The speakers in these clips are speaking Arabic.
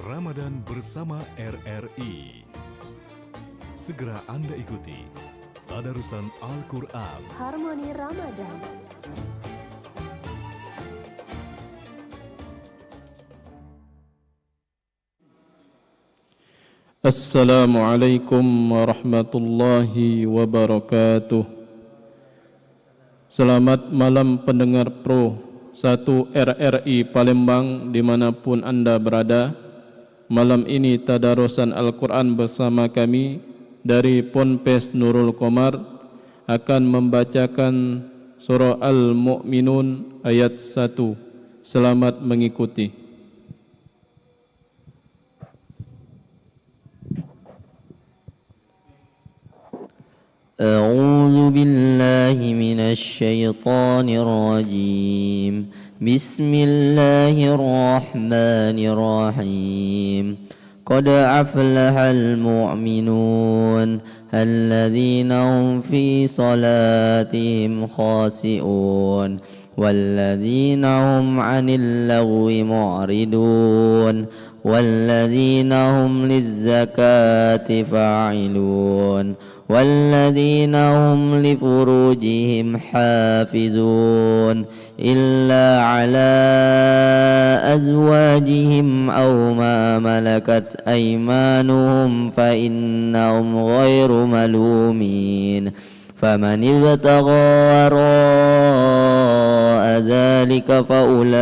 Ramadan bersama RRI. Segera Anda ikuti Tadarusan Al-Quran Harmoni Ramadan. Assalamualaikum warahmatullahi wabarakatuh. Selamat malam pendengar Pro 1 RRI Palembang dimanapun Anda berada. Malam ini Tadarusan Al-Quran bersama kami dari Ponpes Nurul Qomar akan membacakan surah Al-Mu'minun ayat 1. Selamat mengikuti. أعوذ بالله من الشيطان الرجيم بسم الله الرحمن الرحيم قد أفلح المؤمنون الذين هم في صلاتهم خاشعون والذين هم عن اللغو معرضون والذين هم للزكاة فاعلون والذين هم لفروجهم حافظون إلا على أزواجهم أو ما ملكت أيمانهم فإنهم غير ملومين فمن ابتغى وراء ذلك فأولئك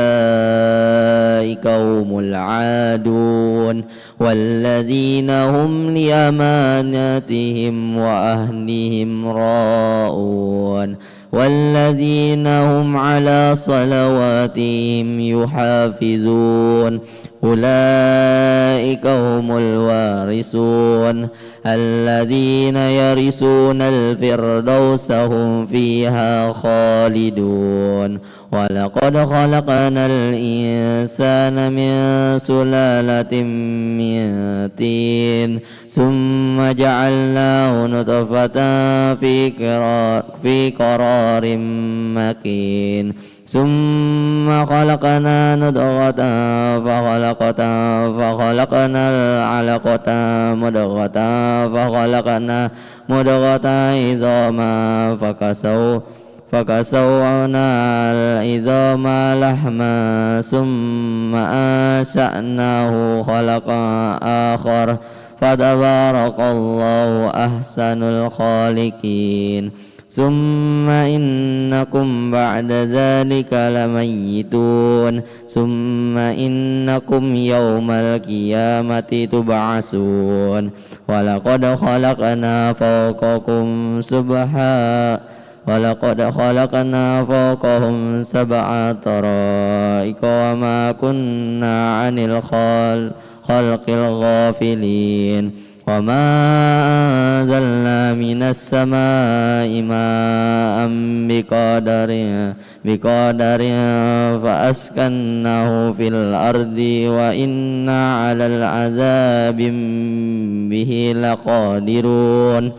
هم العادون والذين هم لأماناتهم وأهلهم راءون والذين هم على صلواتهم يحافظون أولئك هم الوارثون الذين يرثون الفردوس هم فيها خالدون ولقد خلقنا الإنسان من سلالة من طين ثم جعلناه نطفة في قرار مكين ثم خلقنا نضغة فخلقنا العلقة مضغة فخلقنا مضغة عظاما فكسونا العظام لحما ثم أنشأناه خلقا آخر فتبارك الله أحسن الخالقين ثم إنكم بعد ذلك لميتون ثم إنكم يوم القيامة تبعثون ولقد خلقنا فوقهم سبع طرائق وما كنا عن الخلق الغافلين وما أنزلنا من السماء ماء بقدر فأسكناه في الأرض وإنا على العذاب به لقادرون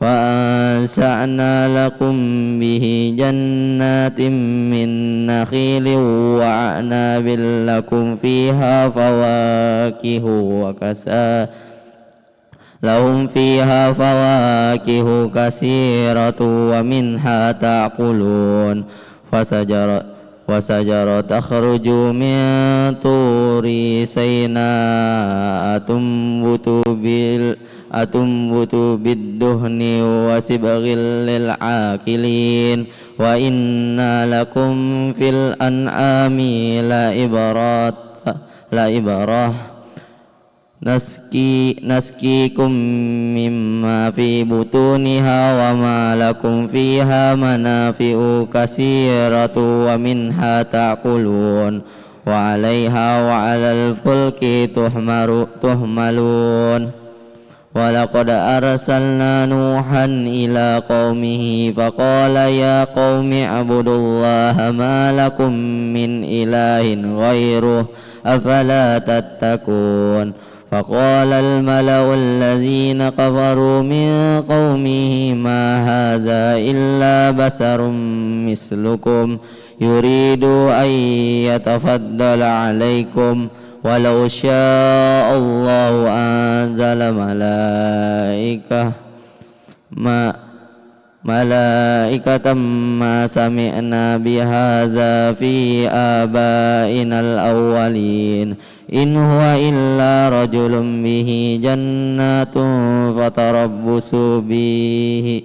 وأنشأنا لكم به جنات من نخيل وأعناب لكم فيها فواكه لهم فيها فواكه كثيرة ومنها تأكلون وشجرة تخرج من طور سيناء تنبت بالدهن وصبغ للعاكلين وإن لكم في الأنعام لعبرة نسقيكم مما في بطونها وما لكم فيها منافع كثيرة ومنها تأكلون وعليها وعلى الفلك تحملون ولقد أرسلنا نوحا إلى قومه فقال يا قوم اعبدوا الله ما لكم من إله غيره أفلا تتقون فقال الملأ الذين كفروا من قومه ما هذا إلا بشر مثلكم يريد أن يتفضل عليكم walau syaa Allahu anzala malaikatan ma sami'na bihadza fi abainal awwalin in huwa illa rajulun bihi jannatun fatarabbusu bihi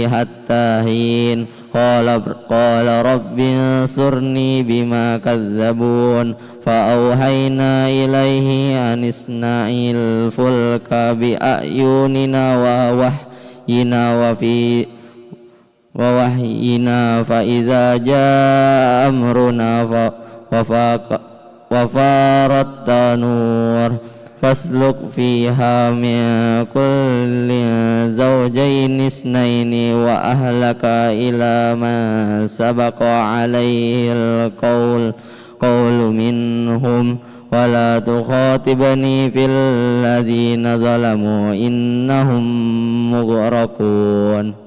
hatta hin qala rabbi ansurni bima kadzabun fa auhayna ilaihi an isna'il fulka bi ayunina wa wahyina fa idza jaa amruna wa farat tanur fasluk fiha min kulli zawjayn isnaini wa ahlaka ila ma sabaqa alaihi alqawlu minhum ولا تخاطبني في الذين ظلموا إنهم مغرقون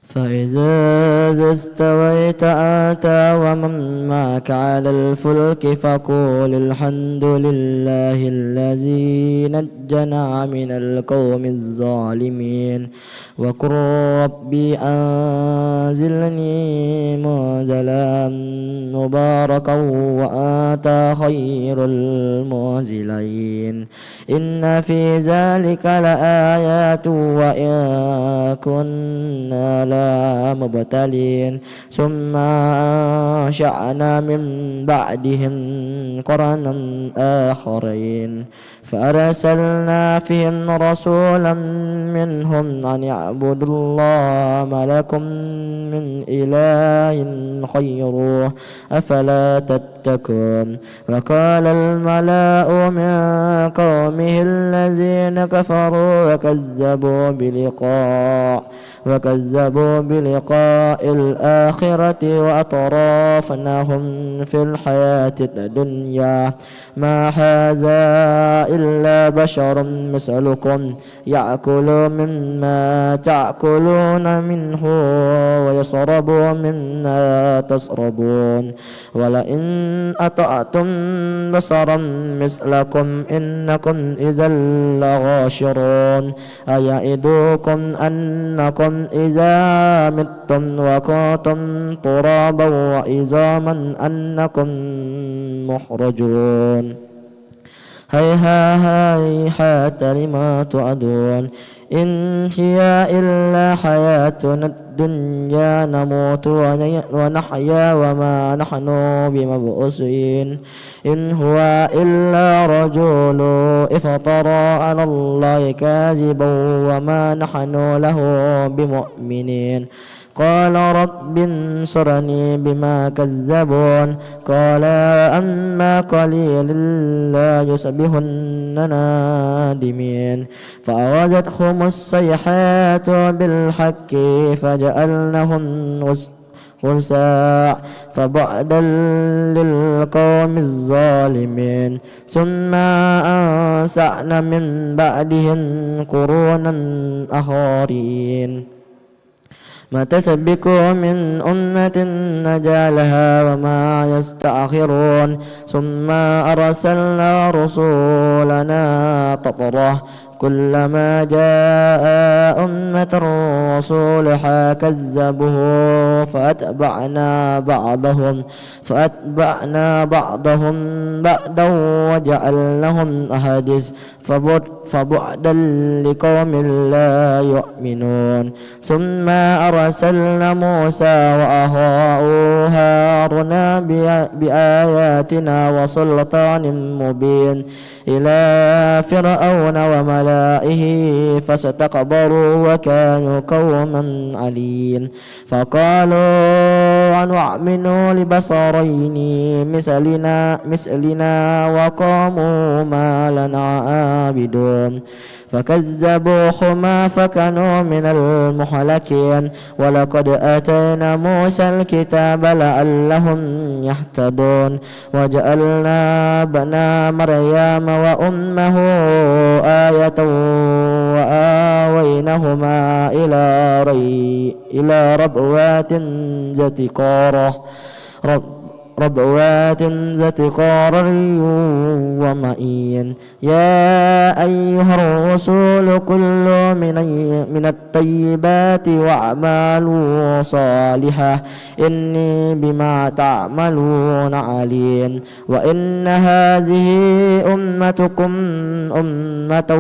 فإذا استويت أنت ومن معك على الفلك فقول الحمد لله الذي نجنا من القوم الظالمين وقل ربي أنزلني منزلا مباركا وأنت خير المنزلين إن في ذلك لآيات وإن كنا مبتلين ثم أنشأنا من بعدهم قرنا آخرين فأرسلنا فيهم رسولا منهم أن يعبدوا الله ما لكم من إله غيره أفلا تتقون وقال الملأ من قومه الذين كفروا وكذبوا بلقاء الآخرة وأطرافناهم في الحياة الدنيا ما هذا إلا بشر مثلكم يأكل مما تأكلون منه ويشرب مما تشربون ولئن أطعتم بصرا مثلكم إنكم إذا لغاشرون أيعدكم أنكم إذا متم وكنتم ترابا وعظاما أنكم مخرجون هيهات لما توعدون إن هي إلا حياتنا الدنيا نموت ونحيا وما نحن بمبعوثين إن هو إلا رجل افترى على الله كاذبا وما نحن له بمؤمنين قال رب انصرني بما كذبون قال أما قليل لا يصبحن نادمين فأخذتهم الصيحة بالحق فجعلنهم غثاء فبعدا للقوم الظالمين ثم أنشأنا من بعدهم قرونا آخرين ما تسبق من أمة نجالها وما يستأخرون ثم أرسلنا رسولنا تطرة كلما جاء أمة رسولها كذبوه فأتبعنا بعضهم بعدا وجعلناهم أحاديث فبعدا لقوم لا يؤمنون ثم أرسلنا موسى وأخاه هارون بآياتنا وسلطان مبين إلى فرعون وملائه فاستكبروا وكانوا قوما علين فقالوا أنؤمن لبشرين مثلنا وقاموا ما لنا عابدون فكذبوهما فكانوا من المهلكين ولقد آتينا موسى الكتاب لعلهم يهتدون وجعلنا ابن مريم وأمه آية وآويناهما إلى ربوات ذات قرار ربوات ذات قرار ومعين يا أيها الرسول كلوا من الطيبات واعملوا صالحا إني بما تعملون عليم وإن هذه أمتكم أمة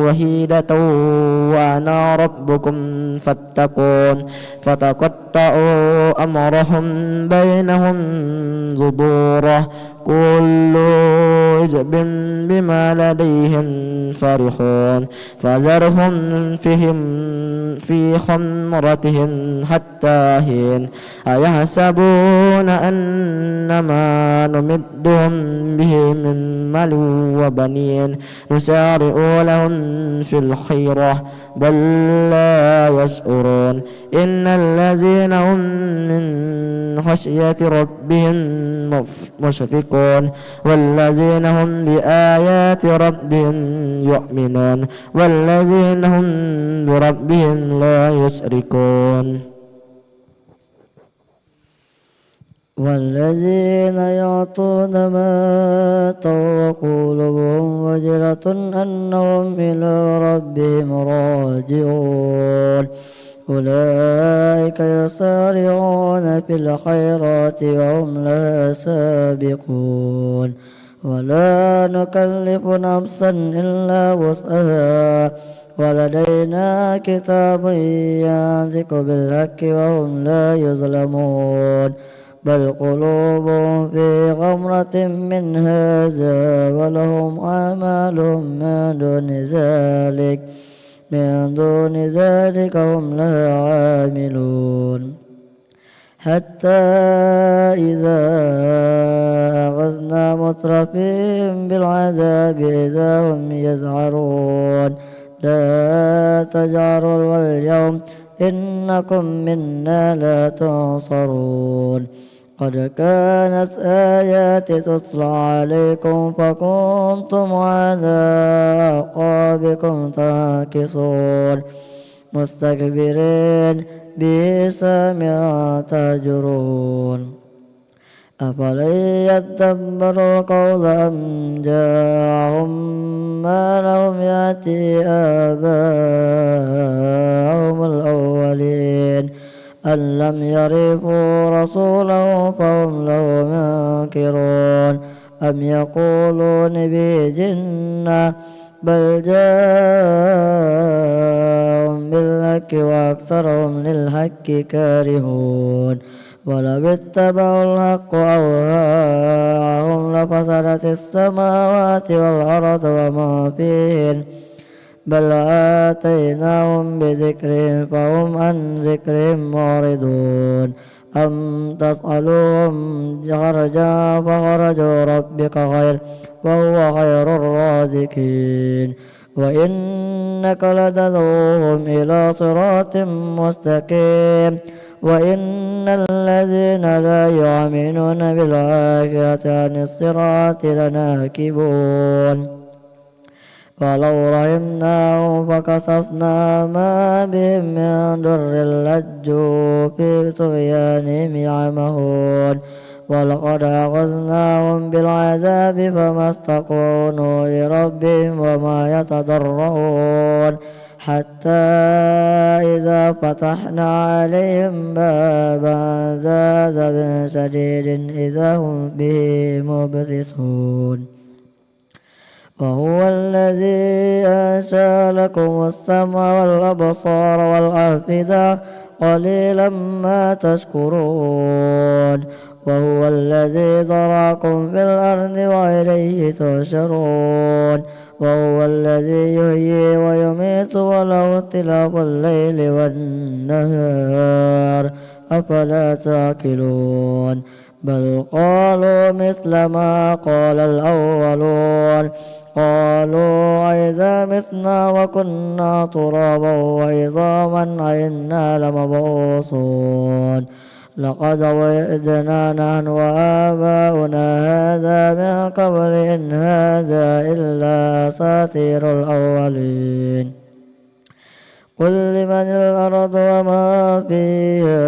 وحيدة وأنا ربكم فاتقون فتقطعوا أمرهم بينهم زبورا كل حزب بما لديهم فرحون فذرهم في خمرتهم حتى حين أيحسبون أنما نمدهم به من مال وبنين نسارع لهم في الخيرة بل لا يشعرون إن الذين هم من خشية ربهم مشفقون والذين هم بآيات ربهم يؤمنون والذين هم بربهم لا يشركون والذين يعطون ما آتوا وقلوبهم وجلة أنهم إلى ربهم راجعون أولئك يسارعون في الخيرات وهم لها سابقون ولا نكلف نفسا إلا وسعها ولدينا كتاب ينطق بالحق وهم لا يظلمون بل قلوبهم في غمرة من هذا ولهم أعمال من دون ذلك هم لها عاملون حتى إذا أخذنا مترفيهم بالعذاب إذا هم يزعرون لا تجعروا اليوم إنكم منا لا تنصرون قد كانت آياتي تتلى عليكم فكنتم على أعقابكم تنكصون مستكبرين به سامعا تهجرون أفلن يدبروا القول أم جاءهم ما لهم يأتي آباءهم الأولين أن لم يعرفوا رسوله فهم له منكرون أم يقولون به جنة بل جاءهم بالحق وأكثرهم للحق كارهون ولو اتبعوا الحق أهواءهم لفسدت السماوات والأرض وما فيهن بل آتيناهم بذكرهم فهم عن ذكرهم معرضون أم تسألهم خرجا فخرج ربك خير وهو خير الرازقين وإنك لتدعوهم إلى صراط مستقيم وإن الذين لا يؤمنون بالآخرة عن الصراط لناكبون ولو رحمناهم فكشفنا ما بهم من ضر لجوا في طغيانهم يعمهون ولقد أخذناهم بالعذاب فما استكانوا لربهم وما يتضرعون حتى إذا فتحنا عليهم بابا ذا عذاب شديد إذا هم به مبلسون وهو الذي أنشأ لكم السمع والأبصار والأفئدة قليلا ما تشكرون وهو الذي ذرأكم في الأرض وإليه تحشرون وهو الذي يحيي ويميت وله اختلاف الليل والنهار أفلا تعقلون بل قالوا مثل ما قال الأولون قالوا أئذا متنا وكنا ترابا وعظاما أئنا لمبعوثون لقد وعدنا نحن وآباؤنا هذا من قبل إن هذا إلا أساطير الأولين قل لمن الأرض وما فيها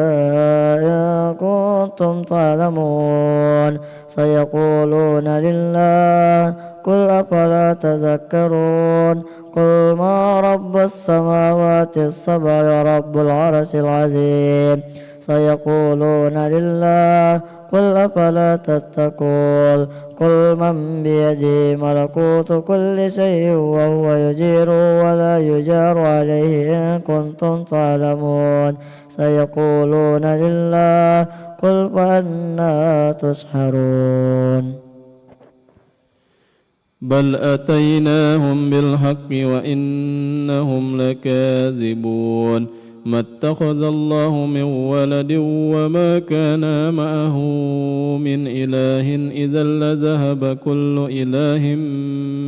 إن كنتم تعلمون سيقولون لله قل أفلا تذكرون قل ما رب السماوات السبع ورب العرش العظيم سيقولون لله قل أفلا تتقون قل من بيده ملكوت كل شيء وهو يجير ولا يجار عليه إن كنتم تعلمون سيقولون لله قل فأنا تسحرون بل أتيناهم بالحق وإنهم لكاذبون ما اتخذ الله من ولد وما كان معه من إله إذا لذهب كل إله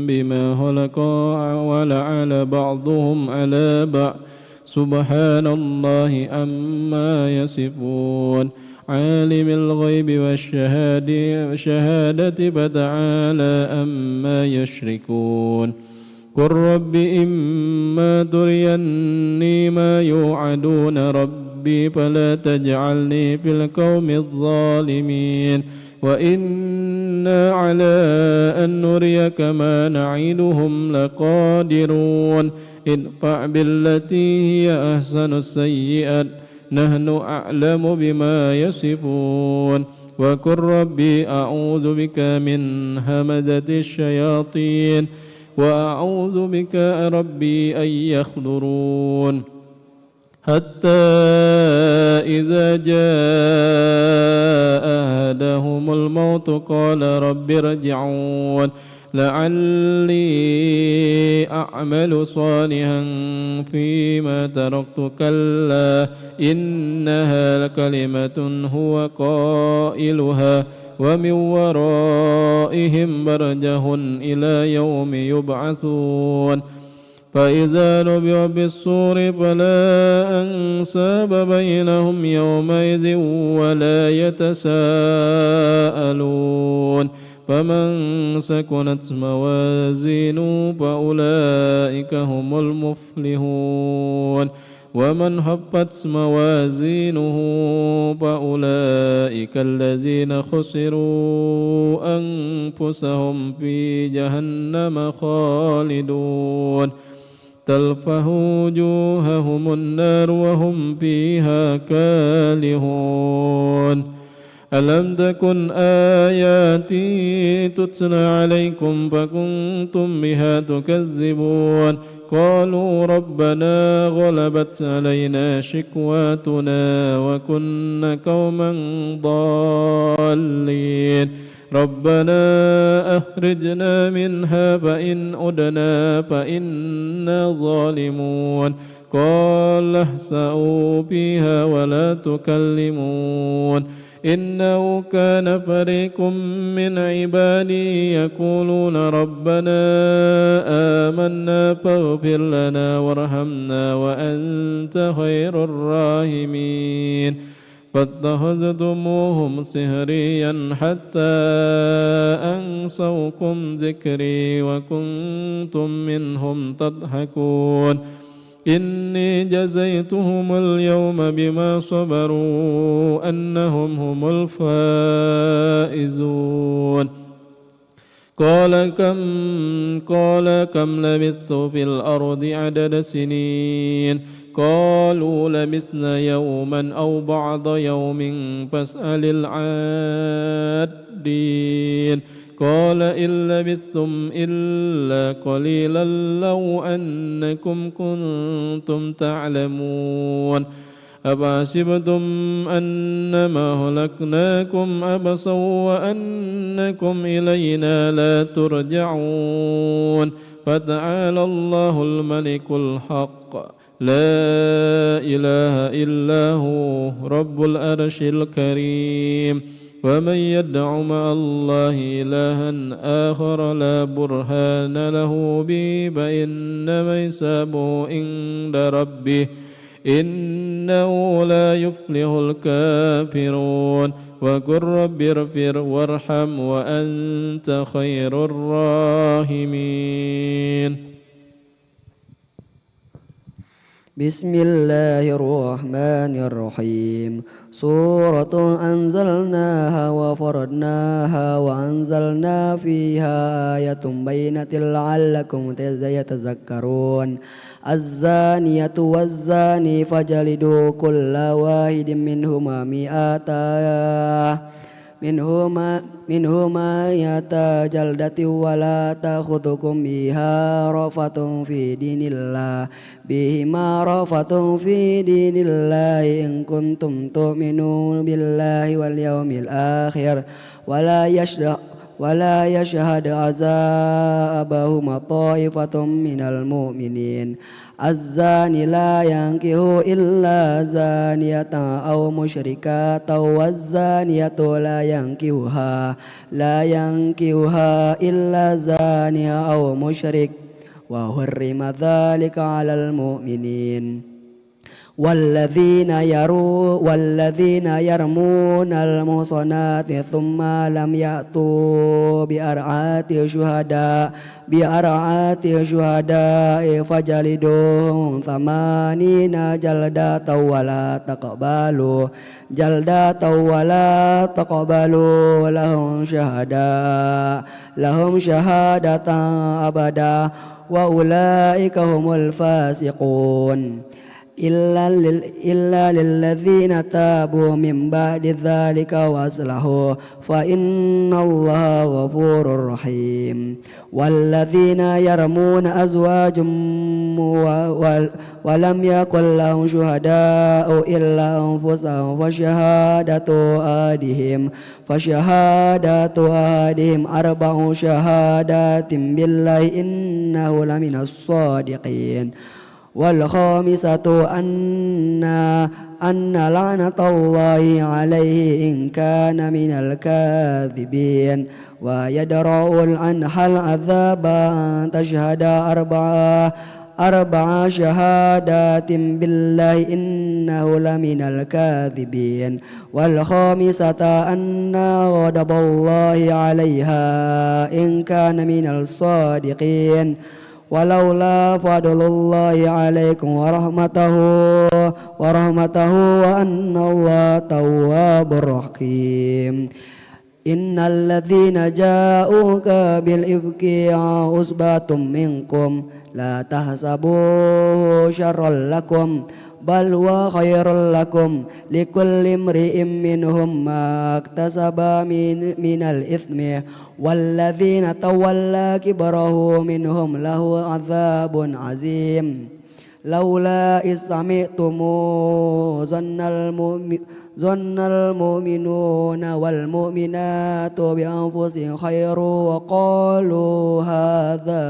بما خلق ولعل بعضهم على بعض سبحان الله عما يصفون عالم الغيب والشهادة فتعالى عما يشركون قل رب إما تريني ما يوعدون ربي فلا تجعلني في القوم الظالمين وإنا على أن نريك ما نعيدهم لقادرون ادفع بالتي هي أحسن السيئة نحن أعلم بما يصفون وقل ربي أعوذ بك من همزة الشياطين وأعوذ بك ربي أن يحضرون حتى إذا جاء أحدهم الموت قال رب ارجعون لعلي أعمل صالحا فيما تركت كلا إنها لكلمة هو قائلها ومن ورائهم برزخ إلى يوم يبعثون فإذا نبئ بالصور فلا أنساب بينهم يومئذ ولا يتساءلون فمن سكنت موازينه فأولئك هم المفلحون ومن خفت موازينه فأولئك الذين خسروا أنفسهم في جهنم خالدون تلفح وجوههم النار وهم فيها كالحون ألم تكن آياتي تتلى عليكم فكنتم بها تكذبون قالوا ربنا غلبت علينا شكواتنا وكنا قوما ضالين ربنا أخرجنا منها فإن عدنا فإنا ظالمون قال اخسئوا فيها ولا تكلمون إنه كان فريق من عبادي يقولون ربنا آمنا فاغفر لنا وارحمنا وأنت خير الراحمين فاتخذتموهم سهريا حتى أنسوكم ذكري وكنتم منهم تضحكون إني جزيتهم اليوم بما صبروا أنهم هم الفائزون قال كم لبثت في الأرض عدد سنين قالوا لبثنا يوما أو بعض يوم فاسأل العادين قال إن لبثتم إلا قليلا لو أنكم كنتم تعلمون أفحسبتم أنما هلكناكم عبثا وأنكم إلينا لا ترجعون فتعالى الله الملك الحق لا إله إلا هو رب العرش الكريم ومن يدع مع الله إلها آخر لا برهان له به فإنما حسابه عند ربه إنه لا يفلح الكافرون وقل رب اغفر وارحم وأنت خير الراحمين بسم الله الرحمن الرحيم سورة أنزلناها وفرضناها وأنزلنا فيها آية بينة لعلكم يتذكرون الزانية والزاني فجلدوا كل واحد منهما مئة جلدة ولا تأخذكم بها رأفة في دين الله إن كنتم تؤمنون بالله واليوم الآخر ولا يشهد عذابهما طائفة من المؤمنين الزاني لا ينكح إلا زانية أو مشركة والزانية لا ينكحها إلا زاني أو مشرك وحرم ذلك على المؤمنين والذين يرمون المحصنات ثم لم يأتوا بأربعة شهداء فجلدوهم 80 جلدة ولا تقبلوا لهم شهادة أبدا وأولئك هم الفاسقون إلا للذين تابوا من بعد ذلك وأصلحوا فإن الله غفور رحيم والذين يرمون أزواجهم ولم يكن لهم شهداء إلا أنفسهم فشهادة أحدهم 4 شهادات بالله إنه لمن الصادقين والخامسة أن لعنة الله عليه إن كان من الكاذبين ويدرأ عنها العذاب أن تشهد 4 شهادات بالله إنه لمن الكاذبين والخامسة أن غضب الله عليها إن كان من الصادقين ولولا فضل الله عليكم ورحمته وأن الله تواب رحيم إن الذين جاءوك بالإفك عصبة منكم لا تحسبوه شرا لكم بل هو خير لكم لكل امرئ منهم ما اكتسب من الإثم والذين تولى كبره منهم له عذاب عظيم لولا إذ سمعتموه ظن المؤمنون والمؤمنات بأنفسهم خير وقالوا هذا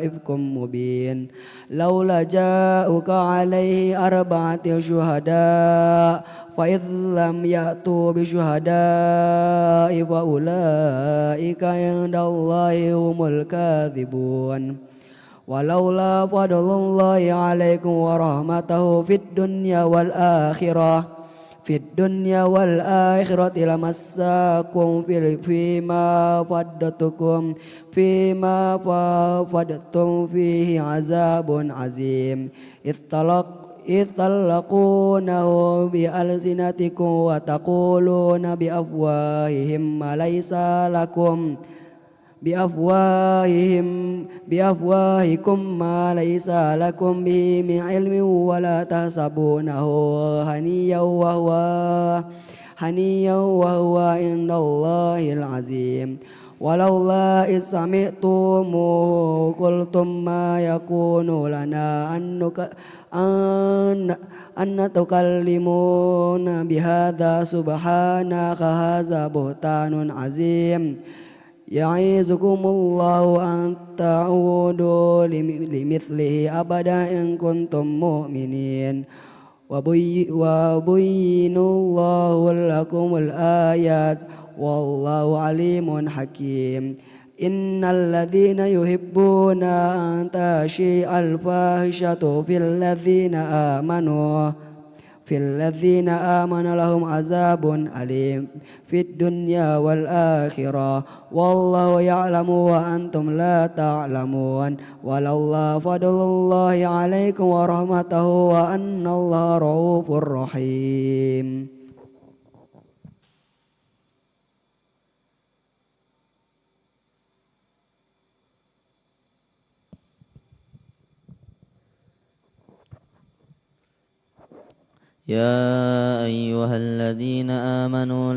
إفك مبين لولا جاءوك عليه 4 شهداء فإذ لم يأتوا بشهداء فأولئك عند الله هم الكاذبون ولولا فضل الله عليكم ورحمته في الدنيا والآخرة لمساكم فيما فضلتم فيه عذاب عظيم إذ تلقونه بألسنتكم وتقولون بأفواههم ما ليس لكم بأفواهكم ما ليس لكم به من علم ولا تحسبونه هنيا وهو عند الله العظيم ولولا إذ سمعتموه قلتم ما يكون لنا أن نتكلمون بهذا سبحانك هذا بهتان عظيم يعظكم الله أن تعودوا لمثله أبدا إن كنتم مؤمنين وبين الله لكم الآيات والله عليم حكيم إن الذين يحبون أن تشيع الفاحشة في في الذين آمنوا لهم عذاب أليم في الدنيا والآخرة والله يعلم وأنتم لا تعلمون ولولا فضل الله عليكم ورحمته وأن الله رؤوف رحيم. يا أيها الذين آمنوا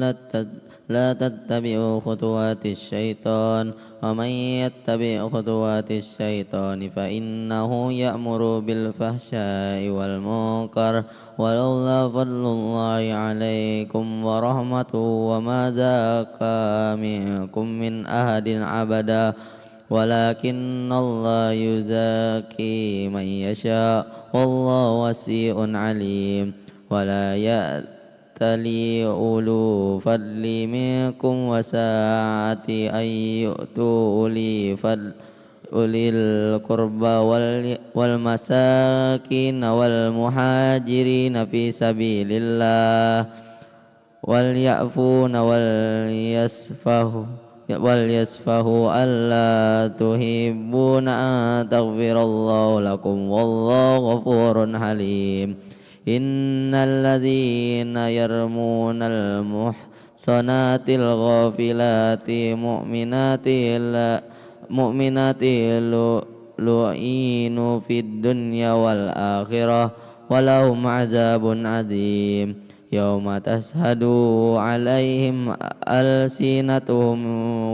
لا تتبعوا خطوات الشيطان ومن يتبع خطوات الشيطان فإنه يأمر بالفحشاء والمنكر ولولا فضل الله عليكم ورحمته وما زكى منكم من أحد أبدا ولكن الله يزكي من يشاء والله واسع عليم. ولا يأتلي أولو فضل منكم وسعة أن يؤتوا أولي القربى والمساكين والمهاجرين في سبيل الله وليعفون وليصفحوا ألا تحبون أن تغفر الله لكم والله غفور حليم. إن الذين يرمون المحصنات الغافلات مؤمنات لعنوا في الدنيا والآخرة ولهم عذاب عظيم يوم تشهد عليهم ألسنتهم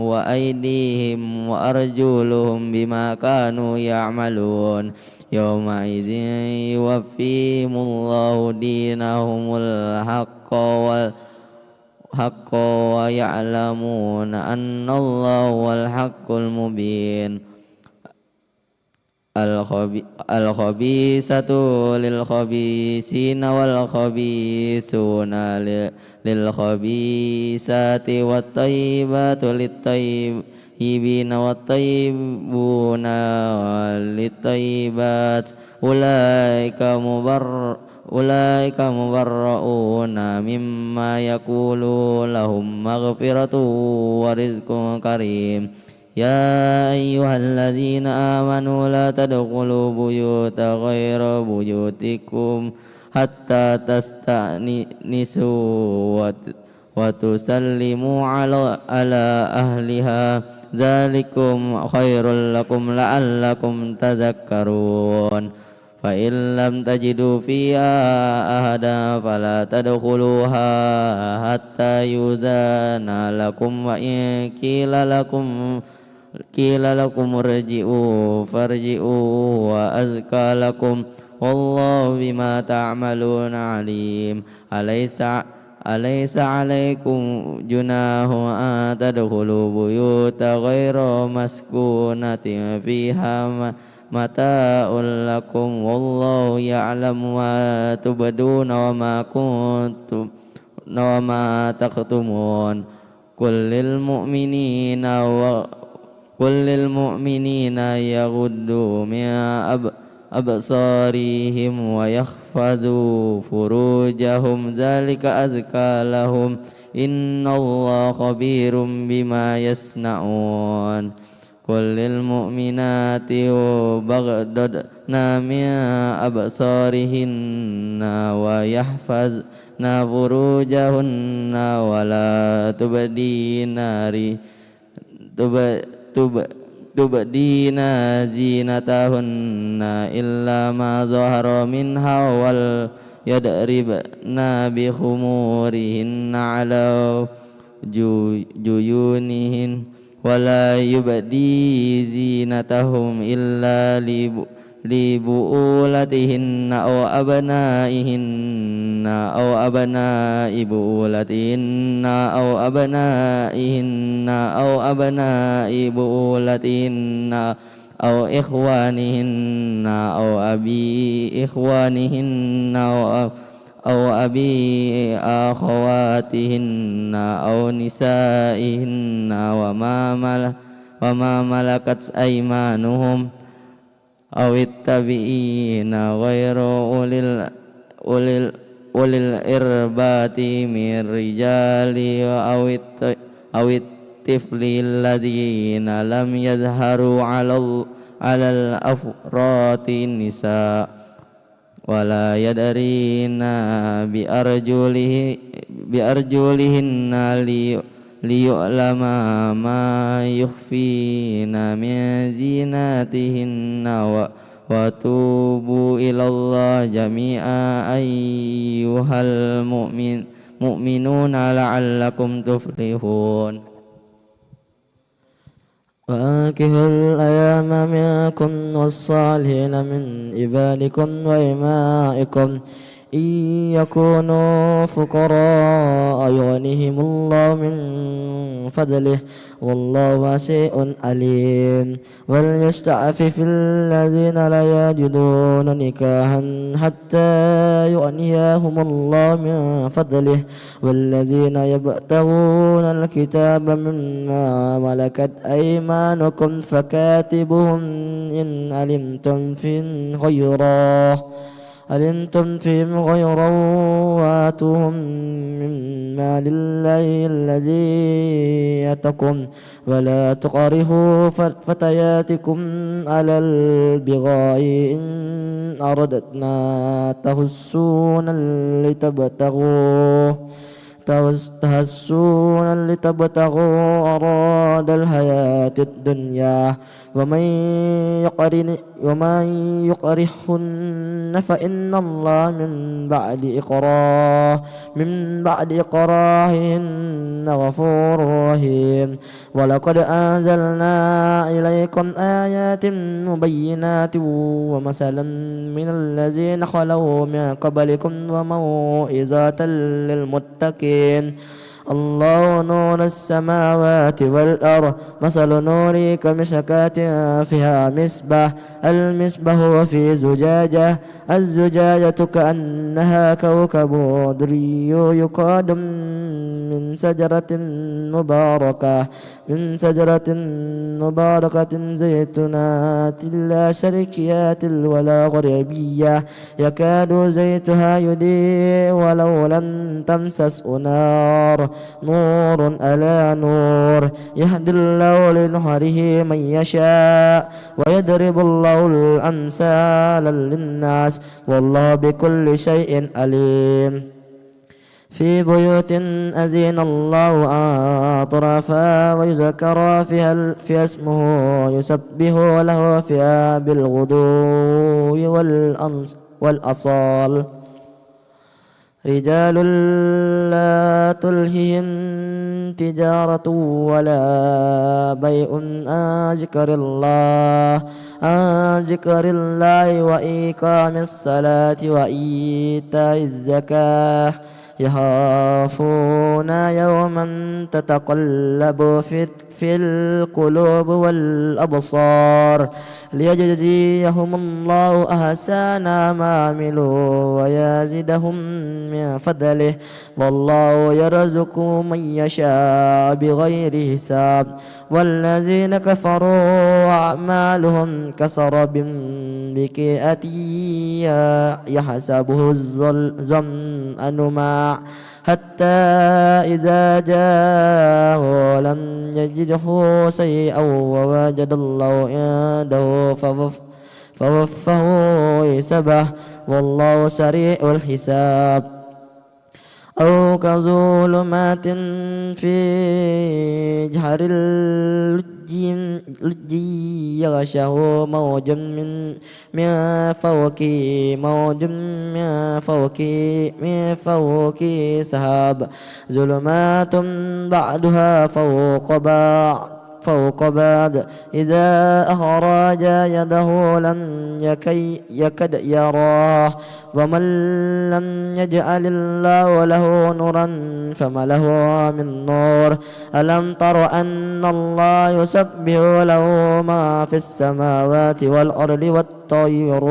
وأيديهم وأرجلهم بما كانوا يعملون يومئذ يوفيهم الله دينهم الحق ويعلمون أن الله هو الحق المبين. الخبيثة للخبيثين والخبيثون للخبيثات والطيبات للطيبين والطيبون للطيبات أولئك مبرؤون مما يقولون لهم مغفرة ورزق كريم. يا أيها الذين آمنوا لا تدخلوا بيوت غير بيوتكم حتى تستأنسوا وتسلموا على أهلها ذلكم خير لكم لعلكم تذكرون. فإن لم تجدوا فيها أحدا فلا تدخلوها حتى يؤذن لكم وإن قيل لكم ارجعوا فارجعوا وأزكى لكم والله بما تعملون عليم. أليس عليكم جناح أن تدخلوا بيوت غير مسكونة فيها متاع لكم والله يعلم ما تبدون وما تكتمون. قل للمؤمنين يغضوا من أبصارهم ويخفضوا فروجهم ذلك أزكى لهم إن الله خبير بما يصنعون. قل للمؤمنات يغضضن من أبصارهن ويحفظن فروجهن ولا تبدين زينتهن إلا ما ظهر منها وليضربن بخمورهن على جيونهن ولا يبدي زينتهم إلا لبؤولتهن أو أبناء بؤولتهن أو أبناء بؤولتهن أو إخوانهن أو أبي إخوانهن أو أبي أخواتهن أو نسائهن وما ملكت أيمانهم أو التابعين غير أولي ulil irbati mir rijali awit tifli alladhina lam yadharu alal afrati nisa wala yadarina bi arjulihinna liyu'lama ma yukhfina min zinatihinna wa tubu ilallah jami'a ayyuhal mu'minuna la'allakum tuflihun. وأنكحوا الأيام منكم والصالحين من عبادكم وإمائكم إن يكونوا فقراء يغنيهم الله من فضله والله واسع عليم وليستعفف الذين لا يجدون نكاحا حتى يغنيهم الله من فضله والذين يبتغون الكتاب مما ملكت أيمانكم فكاتبوهم إن علمتم فيهم غيرا وآتوهم مما لله الذي يتقون ولا تكرهوا فتياتكم على البغاء إن أردنا تحصونا لتبتغوا أراد الحياة الدنيا ومن يقرهن فإن الله من بعد إقراههن غفور رحيم ولقد أنزلنا إليكم آيات مبينات ومثلا من الذين خلوا من قبلكم وموعظة للمتقين الله نور السماوات والأرض مثل نوره كمشكاة فيها مصباح المصباح في زجاجة الزجاجة كأنها كوكب دري يقاد من شجرة مباركة زيتونات لا شرقيات ولا غربية يكاد زيتها يضيء ولو لم تمسسه نور على نور يهدي الله لنهره من يشاء ويضرب الله الأمثال للناس والله بكل شيء عليم في بيوت أذن الله أن ترفع ويذكر فيها اسمه يسبح له فيها بالغدو والأصال رجال لا تلههم تجارة ولا بيع عن ذكر الله وإقام الصلاة وإيتاء الزكاة يخافون يوما تتقلب في القلوب والأبصار ليجزيهم الله أحسن ما عملوا ويزيدهم من فضله والله يرزق من يشاء بغير حساب والذين كفروا أعمالهم كسراب بقيعة يحسبه الظمآن ماء حتى إذا جاءه لم يجده شيئا ووجد الله عنده فوفه حسابه والله سريع الحساب أو كظلمات في جحر اللجي يغشاه موج من فوقه سحاب ظلمات بعدها فوق بعض إذا أخرج يده لم يكد يراه ومن لم يجعل الله له نورا فما له من نور ألم تر أن الله يسبح له ما في السماوات والأرض والطير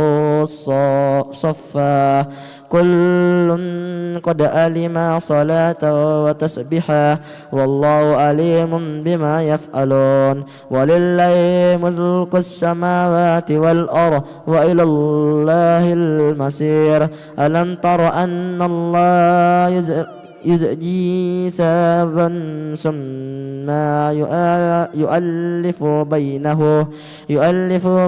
صفا كل قد علم صلاة وتسبيحا والله عليم بما يفعلون ولله ملك السماوات والأرض وإلى الله المصير ألم تر أن الله يزجي سابا ثم يؤلف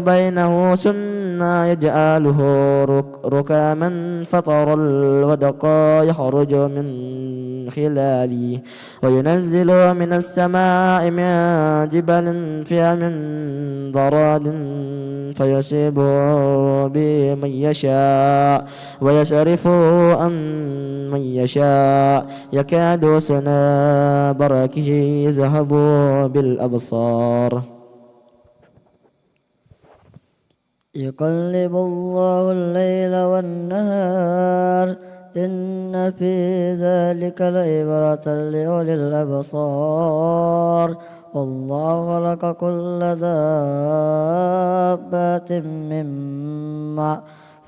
بينه ثم يجعله ركاما فترى الودق يخرج من خلاله وينزل من السماء من جبل فيها من ضراد فيصيبه بمن يشاء ويصرفه عن من يشاء يكاد سنا بركه يذهب بالأبصار يقلب الله الليل والنهار إن في ذلك لعبرة لأولي الأبصار والله خلق كل دابة من ماء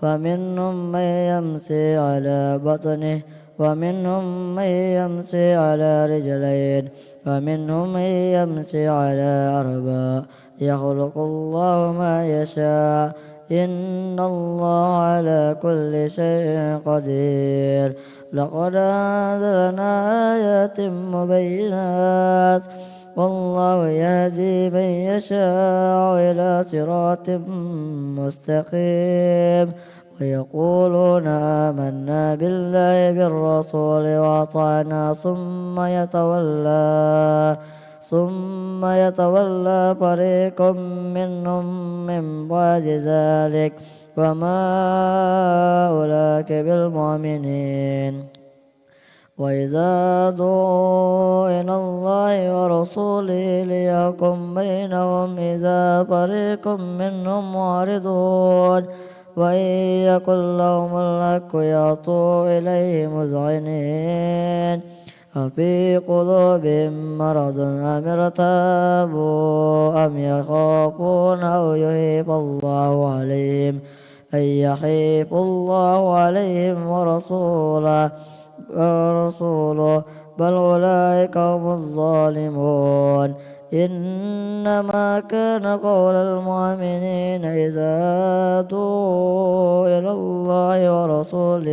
فمنهم من يمشي على بطنه ومنهم من يمشي على رجلين ومنهم من يمشي على أربع يخلق الله ما يشاء إن الله على كل شيء قدير لقد أنزلنا آيات مبينات والله يهدي من يشاء إلى صراط مستقيم ويقولون آمنا بالله بالرسول وأطعنا ثم يتولى فريق منهم من بعد ذلك وما أولئك بالمؤمنين وإذا دعوا إلى الله ورسوله ليحكم بينهم إذا فريق منهم معرضون وإن يكن لهم الحق يأتوا إليه مذعنين أفي قلوبهم مرض أم ارتابوا أم يخافون أو يحيف الله عليهم ورسوله بل أولئك هم الظالمون إنما كان قول المؤمنين إذا دعوا إلى الله ورسوله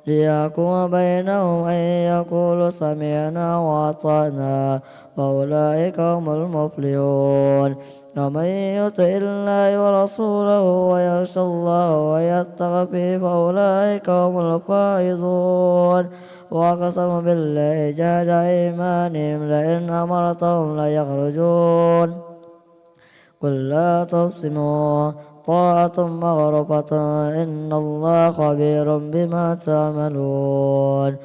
ليحكم بينهم أن يقولوا سمعنا وأطعنا وأولئك هم المفلحون ومن يطع الله ورسوله ويخشى الله ويتقي فأولئك هم الفائزون وأقسموا بالله جهد أيمانهم لئن أمرتهم ليخرجون قل لا تقسموا طاعة مغرفة إن الله خبير بما تعملون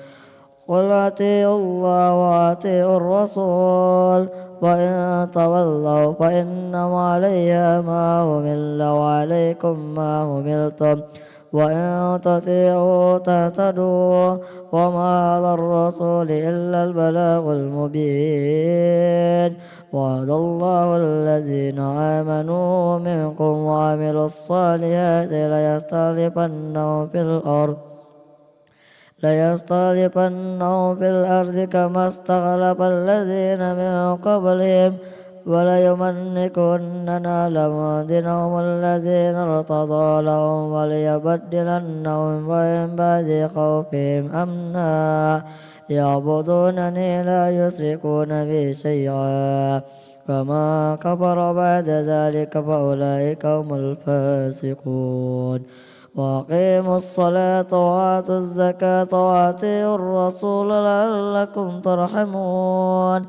قل أطيعوا الله وأطيعوا الرسول وإن تولوا فإنما عليها ما حمل وعليكم ما حملتم وإن تطيعوا تهتدوا وما على الرسول إلا البلاغ المبين وعد الله الذين آمنوا منكم وعملوا الصالحات ليستخلفنهم في الأرض كما استخلف الذين من قبلهم وليملكن على دينهم الذين ارتضى لهم وليبدلنهم من بعد خوفهم أمنا يعبدونني لا يشركون بي شيئا فما كفر بعد ذلك فأولئك هم الفاسقون وأقيموا الصلاة وآتوا الزكاة وأطيعوا الرسول لعلكم ترحمون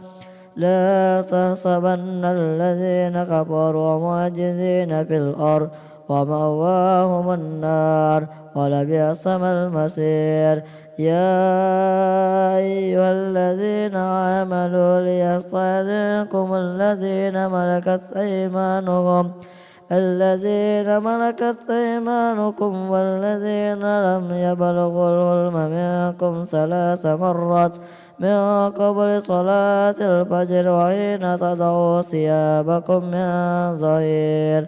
لا تحسبن الذين كفروا معجزين في الأرض ومأواهم النار ولبئس المصير يا أيها الذين آمنوا ليستأذنكم الذين ملكت أيمانكم والذين لم يبلغوا الحلم منكم 3 مرات من قبل صلاة الفجر وحين تضعوا ثيابكم من ظهير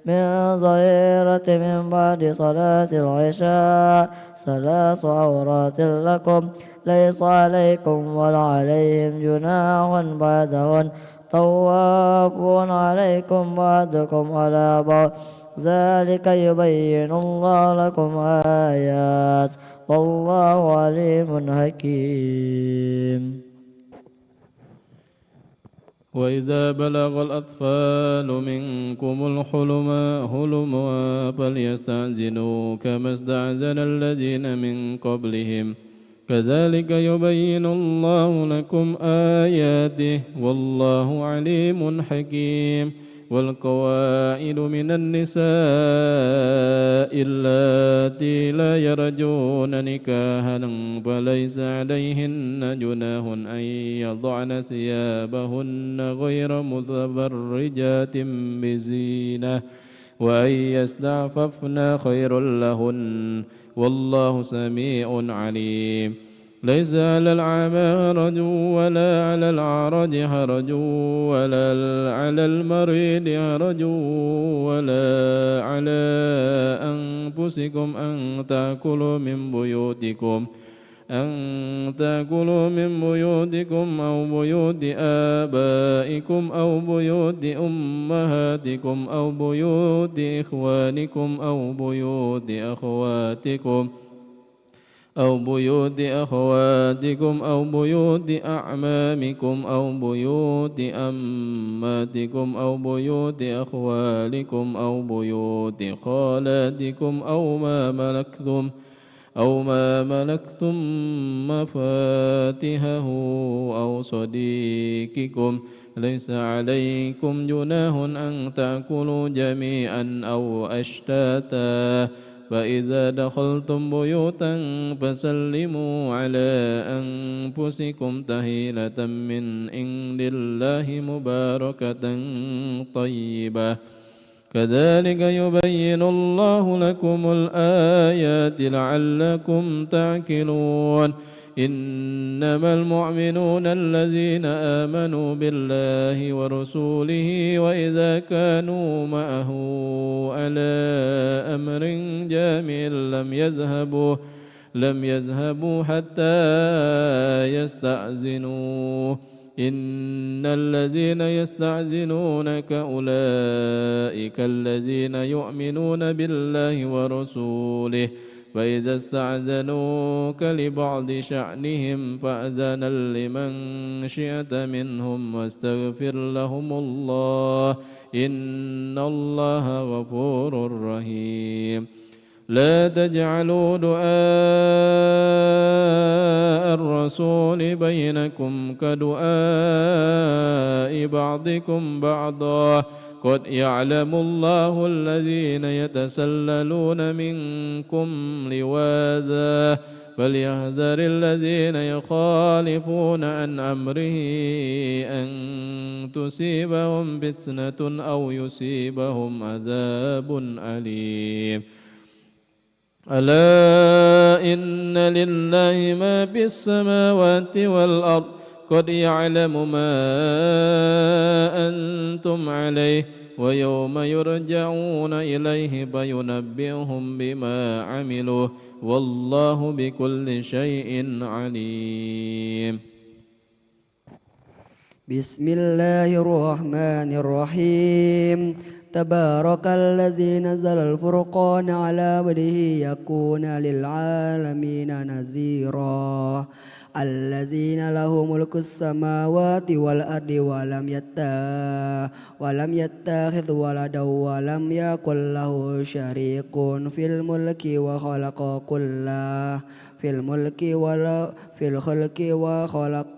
من ظهيرة من بعد صلاة العشاء 3 عورات لكم ليس عليكم ولا عليهم جناح بعدهن طوافون عليكم بعضكم على بعض ذلك يبين الله لكم آيات والله عليم حكيم. وإذا بلغ الأطفال منكم الحلم فليستأذنوا كما استأذن الذين من قبلهم كذلك يبين الله لكم آياته والله عليم حكيم. والقواعد من النساء اللاتي لا يرجون نكاحا فليس عليهن جناح أن يضعن ثيابهن غير متبرجات بزينة وأن يستعففن خير لهن والله سميع عليم. ليس على الأعمى حرج ولا على الأعرج حرج ولا على المريض حرج ولا على أنفسكم أن تأكلوا من بيوتكم أو بيوت آبائكم أو بيوت أمهاتكم أو بيوت إخوانكم أو بيوت أخواتكم أو بيوت أعمامكم أو بيوت أماتكم أو بيوت أخوالكم أو بيوت خالاتكم أو ما ملكتم مفاتحه أو صديقكم ليس عليكم جناح أن تأكلوا جميعا أو أشتاتا فإذا دخلتم بيوتا فسلموا على أنفسكم تحية من عند الله مباركة طيبة كذلك يبين الله لكم الآيات لعلكم تعقلون. إنما المؤمنون الذين آمنوا بالله ورسوله وإذا كانوا معه على أمر جامع لم يذهبوا حتى يستأذنوه إن الذين يستأذنونك أولئك الذين يؤمنون بالله ورسوله فإذا استأذنوك لبعض شأنهم فأذن لمن شئت منهم واستغفر لهم الله إن الله غفور رحيم. لا تجعلوا دعاء الرسول بينكم كدعاء بعضكم بعضا قد يعلم الله الذين يتسللون منكم لواذا فليحذر الذين يخالفون عن أمره أن تصيبهم فتنة أو يصيبهم عذاب أليم. ألا إن لله ما في السماوات والأرض قد يعلم ما أنتم عليه ويوم يرجعون إليه فينبئهم بما عملوا والله بكل شيء عليم. بسم الله الرحمن الرحيم تبارك الذي نزل الفرقان على عبده يكون للعالمين نذيرا الذين له ملك السماوات والأرض ولم يتخذ ولدا ولم يكن له شريك في الملك وخلق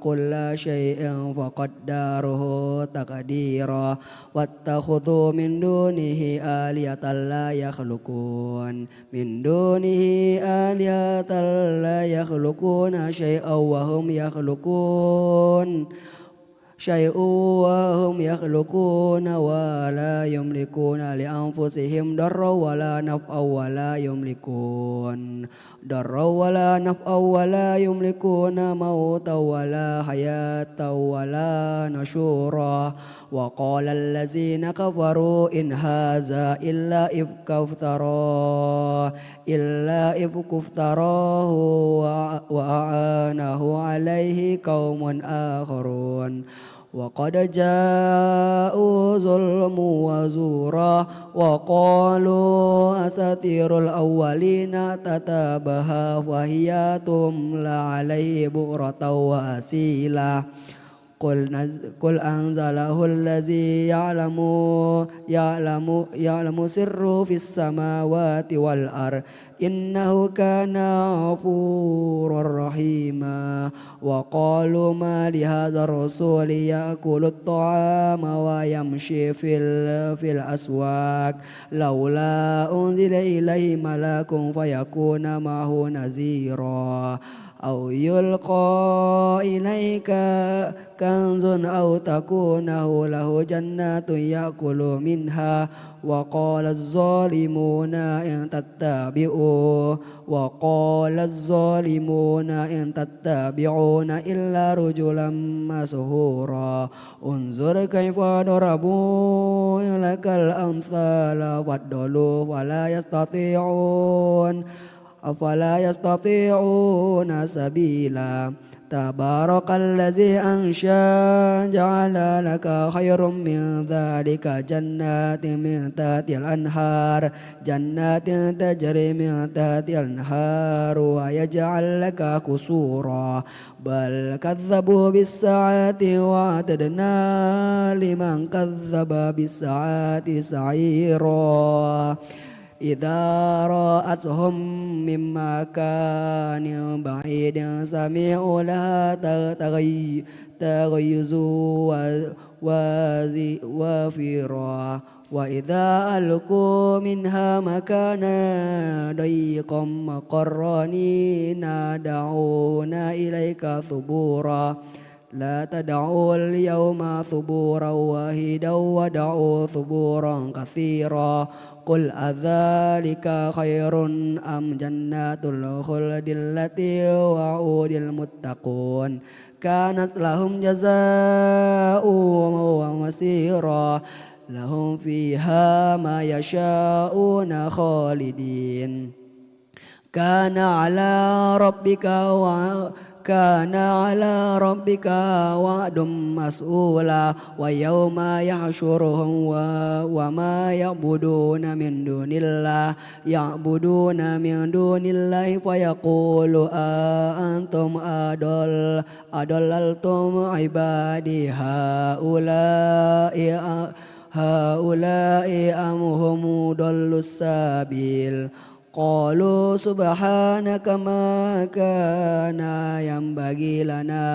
كل شيء فقدره تقديرا واتخذوا من دونه آلهة لا يخلقون شيئا وهم يخلقون ولا يملكون لأنفسهم ضرا ولا نفعا ولا يملكون موتا ولا حياة ولا نشورا وقال الذين كفروا إن هذا إلا إفك افتراه وأعانه عليه قوم آخرون وقد جاءوا ظلم وزورا وقالوا أساطير الأولين تتابها فهي تملى عليه بكرة وأصيلا قل أنزله الذي يعلم سر في السماوات والأرض إنه كان غفورا رحيما وقالوا ما لهذا الرسول يأكل الطعام ويمشي في الأسواق لولا أنزل إليه ملك فيكون معه نذيرا أو يلقى إليك كنز أو تكون له جنات يأكل منها وقال الظالمون إن تتبعون إلا رجلا مسحورا انظر كيف ضربوا لك الأمثال فضلوا أفلا يستطيعون سبيلا تبارك الذي أنشأ جعل لك خير من ذلك جنات تجري من تحتها الأنهار ويجعل لك قصورا بل كذبوا بالساعة وأعتدنا لمن كذب بالساعة سعيرا إذا رأتهم من مكان بعيد سمعوا لها تغيظ وفيرا وإذا ألقوا منها مكانا ضيقا مقرنين دعونا إليك ثبورا لا تدعوا اليوم ثبورا واحدا ودعوا ثبورا كثيرا قل أذلك خير أم جنات الخلد التي وعود المتقون كانت لهم جزاء ومصيرا لهم فيها ما يشاءون خالدين كان على ربك وعد مسؤولا ويوم يحشرهم وما يعبدون من دون الله فيقول أنتم أضللتم عبادي هؤلاء أم هم ضلوا السبيل قالوا سبحانك ما كان ينبغي لنا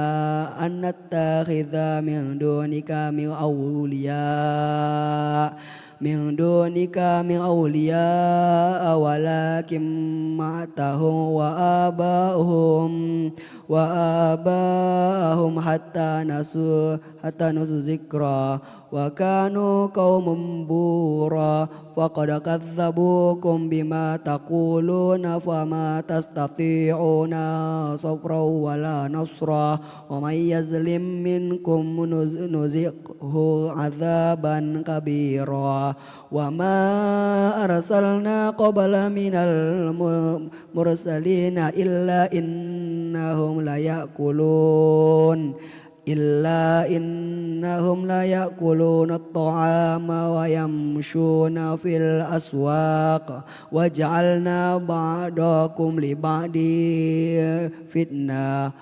أن نتخذ من دونك من أولياء ولكن ماتهم وآباءهم حتى نسوا ذكرا وكانوا قوم بورا فقد كذبوكم بما تقولون فما تستطيعون صبرا ولا نصرا ومن يظلم منكم نذقه عذابا كبيرا وما أرسلنا قبل من المرسلين إلا إنهم ليأكلون الطعام ويمشون في الأسواق وجعلنا بعضكم لبعض فتنة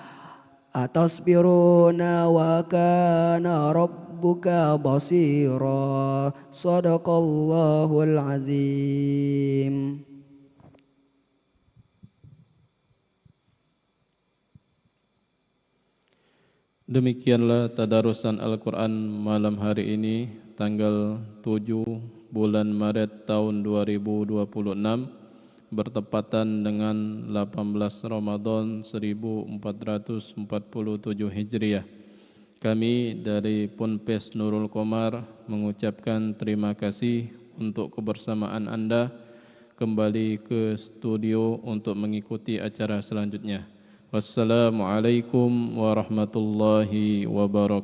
أتصبرون وكان ربك بصيرا صدق الله العظيم. Demikianlah tadarusan Al-Quran malam hari ini tanggal 7 bulan Maret tahun 2026 bertepatan dengan 18 Ramadan 1447 Hijriah. Kami dari Ponpes Nurul Qomar mengucapkan terima kasih untuk kebersamaan Anda kembali ke studio untuk mengikuti acara selanjutnya. Wassalamualaikum warahmatullahi wabarakatuh.